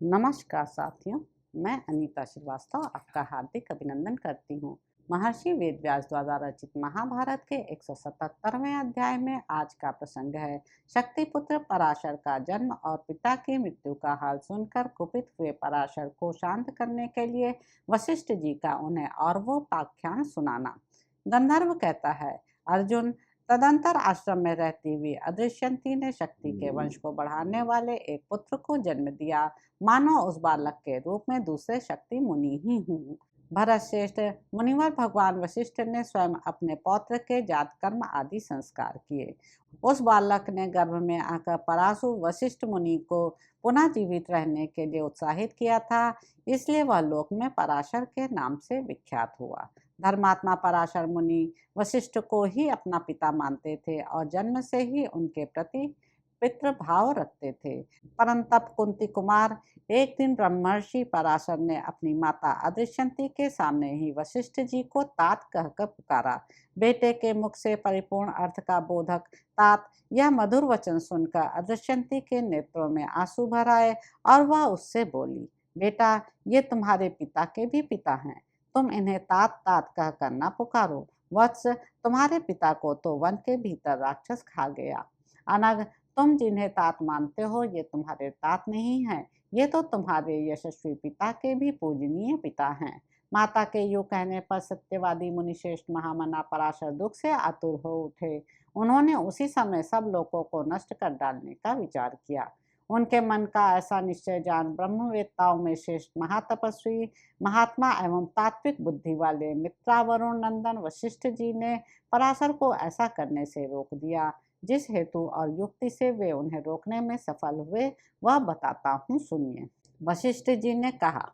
नमस्कार साथियों, मैं अनीता श्रीवास्तव आपका हार्दिक अभिनंदन करती हूँ। महर्षि वेदव्यास द्वारा रचित महाभारत के 177वें अध्याय में आज का प्रसंग है। शक्तिपुत्र पराशर का जन्म और पिता की मृत्यु का हाल सुनकर कुपित हुए पराशर को शांत करने के लिए वशिष्ठ जी का उन्हें और वो पाख्यान सुनाना। गंधर्व कहता है, अर्जुन, तदंतर आश्रम में रहती हुई अदृश्यंती ने शक्ति के वंश को बढ़ाने वाले एक पुत्र को जन्म दिया। मानो उस बालक के रूप में दूसरे शक्ति मुनि ही हूँ। भरत श्रेष्ठ, मुनिवर भगवान वशिष्ठ ने स्वयं अपने पौत्र के जात कर्म आदि संस्कार किए। उस बालक ने गर्भ में आकर पराशु वशिष्ठ मुनि को पुनः जीवित रहने के लिए उत्साहित किया था, इसलिए वह लोक में पराशर के नाम से विख्यात हुआ। धर्मात्मा पराशर मुनि वशिष्ठ को ही अपना पिता मानते थे और जन्म से ही उनके प्रति पितृभाव रखते थे। परंतप कुंती कुमार, एक दिन ब्रह्मर्षि पराशर ने अपनी माता अदृश्यंती के सामने ही वशिष्ठ जी को तात कहकर पुकारा। बेटे के मुख से परिपूर्ण अर्थ का बोधक तात, यह मधुर वचन सुनकर अदृश्यंती के नेत्रों में आंसू भर आए और वह उससे बोली, बेटा, ये तुम्हारे पिता के भी पिता हैं, तुम इन्हें तात तात कहकर न पुकारो। वत्स, तुम्हारे पिता को तो वन के भीतर राक्षस खा गया। अनग, तुम जिन्हें तात मानते हो ये तुम्हारे तात नहीं हैं, ये तो तुम्हारे यशस्वी पिता के भी पूजनीय पिता हैं। माता के यूं कहने पर सत्यवादी मुनिश्रेष्ठ महामना पराशर दुख से आतुर हो उठे। उन्होंने उसी समय सब लोगों को नष्ट कर डालने का विचार किया। उनके मन का ऐसा निश्चय जान ब्रह्मवेत्ताओं में श्रेष्ठ महातपस्वी, महात्मा एवं तात्विक बुद्धि वाले मित्रावरुण नंदन वशिष्ठ जी ने पराशर को ऐसा करने से रोक दिया। जिस हेतु और युक्ति से वे उन्हें रोकने में सफल हुए वह बताता हूँ, सुनिए। वशिष्ठ जी ने कहा,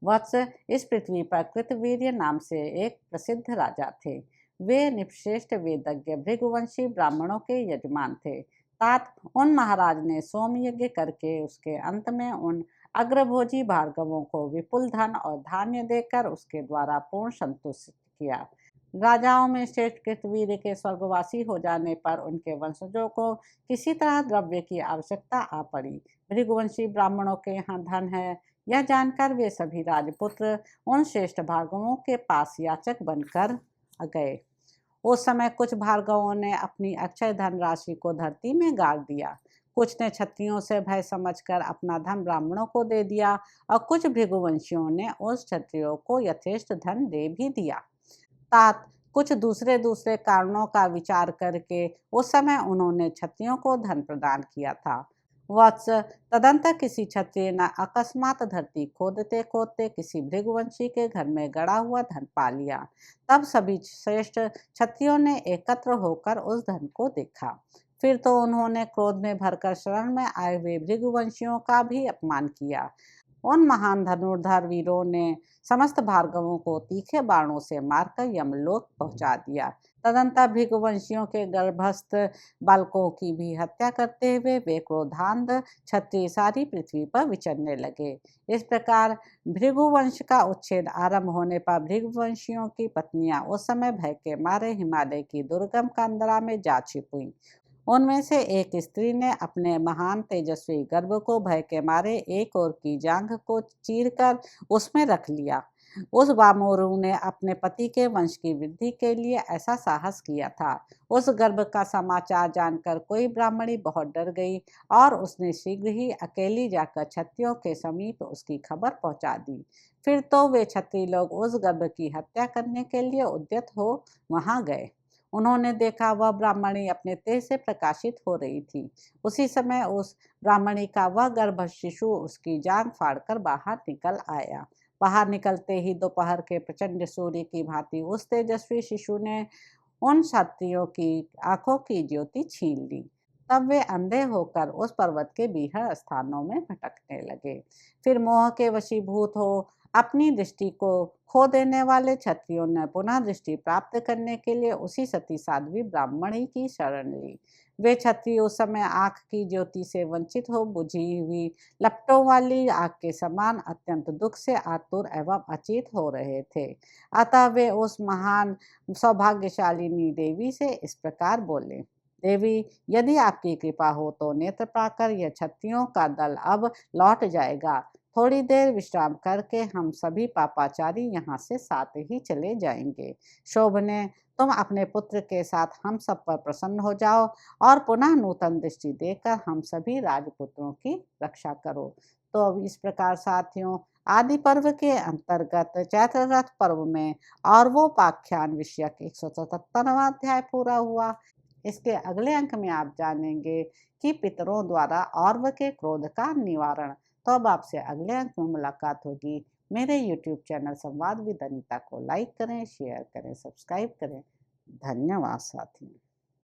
वत्स, इस पृथ्वी पर कृतवीर्य नाम से एक प्रसिद्ध राजा थे। वे निपश्रेष्ठ वेदज्ञ भृगुवंशी ब्राह्मणों के यजमान थे। तात, उन महाराज ने सोम यज्ञ करके उसके अंत में उन अग्रभोजी भार्गवों को विपुल धन और धान्य देकर उसके द्वारा पूर्ण संतुष्ट किया। राजाओं में श्रेष्ठ कृतवीर के स्वर्गवासी हो जाने पर उनके वंशजों को किसी तरह द्रव्य की आवश्यकता आ पड़ी। भृगुवंशी ब्राह्मणों के यहाँ धन है, यह जानकर वे सभी राजपुत्र उन श्रेष्ठ भार्गवों के पास याचक बनकर गए। उस समय कुछ भार्गवों ने अपनी अक्षय धन राशि को धरती में गाड़ दिया, कुछ ने क्षत्रियों से भय समझकर अपना धन ब्राह्मणों को दे दिया और कुछ भृगुवंशियों ने उस क्षत्रियों को यथेष्ट धन दे भी दिया। तात, कुछ दूसरे दूसरे कारणों का विचार करके उस समय उन्होंने क्षत्रियों को धन प्रदान किया था। वत्स, तदंतर किसी क्षत्रिय ने अकस्मात धरती खोदते खोदते किसी भृगुवंशी के घर में गड़ा हुआ धन पा लिया। तब सभी श्रेष्ठ क्षत्रियों ने एकत्र होकर उस धन को देखा। फिर तो उन्होंने क्रोध में भरकर शरण में आए हुए भृगुवंशियों का भी अपमान किया। उन महान धनुर्धर वीरों ने समस्त भार्गवों को तीखे बाणों से मारकर यमलोक पहुंचा दिया। तदंतर भृगुवंशियों के गर्भस्थ बालकों की भी हत्या करते हुए वे क्रोधांध क्षत्रिय सारी पृथ्वी पर विचरने लगे। इस प्रकार भृगुवंश का उच्छेद आरंभ होने पर भृगुवंशियों की पत्नियां उस समय भय के मारे हिमालय की दुर्गम कांदरा में जा छिपी। उनमें से एक स्त्री ने अपने महान तेजस्वी गर्भ को भय के मारे एक ओर की जांघ को चीरकर उसमें रख लिया। उस वामोरु ने अपने पति के वंश की वृद्धि के लिए ऐसा साहस किया था। उस गर्भ का समाचार जानकर कोई ब्राह्मणी बहुत डर गई और उसने शीघ्र ही अकेली जाकर क्षत्रियों के समीप उसकी खबर पहुंचा दी। फिर तो वे क्षत्रिय लोग उस गर्भ की हत्या करने के लिए उद्यत हो वहां गए। उन्होंने देखा वह ब्राह्मणी अपने तेज से प्रकाशित हो रही थी। उसी समय उस ब्राह्मणी का वह गर्भ शिशु उसकी जांघ फाड़कर बाहर निकल आया। बाहर निकलते ही दोपहर के प्रचंड सूर्य की भांति उस तेजस्वी शिशु ने उन क्षत्रियों की आंखों की ज्योति छीन ली। तब वे अंधे होकर उस पर्वत के बीहड़ स्थानों में भटकने लगे। फिर मोह के वशीभूत हो अपनी दृष्टि को खो देने वाले क्षत्रियों ने पुनः दृष्टि प्राप्त करने के लिए उसी सती साध्वी ब्राह्मणी की शरण ली। वे क्षत्रिय उस समय आँख की ज्योति से वंचित हो बुझी हुई लपटों वाली आग के समान अत्यंत दुख से आतुर एवं अचेत हो रहे थे। अतः वे उस महान सौभाग्यशालिनी देवी से इस प्रकार बोले, देवी, यदि आपकी कृपा हो तो नेत्र पाकर यह क्षत्रियों का दल अब लौट जाएगा। थोड़ी देर विश्राम करके हम सभी पापाचारी यहाँ से साथ ही चले जाएंगे। शोभने, तुम अपने पुत्र के साथ हम सब पर प्रसन्न हो जाओ और पुनः नूतन दृष्टि देकर हम सभी राजपुत्रों की रक्षा करो। तो अब इस प्रकार साथियों, आदि पर्व के अंतर्गत चैत्र रथ पर्व में और वो पाख्यान विषयक 177वां अध्याय पूरा हुआ। इसके अगले अंक में आप जानेंगे कि पितरों द्वारा औरव के क्रोध का निवारण। तो अब आपसे अगले अंक में मुलाकात होगी। मेरे YouTube चैनल संवाद विद अनीता को लाइक करें, शेयर करें, सब्सक्राइब करें। धन्यवाद साथियों।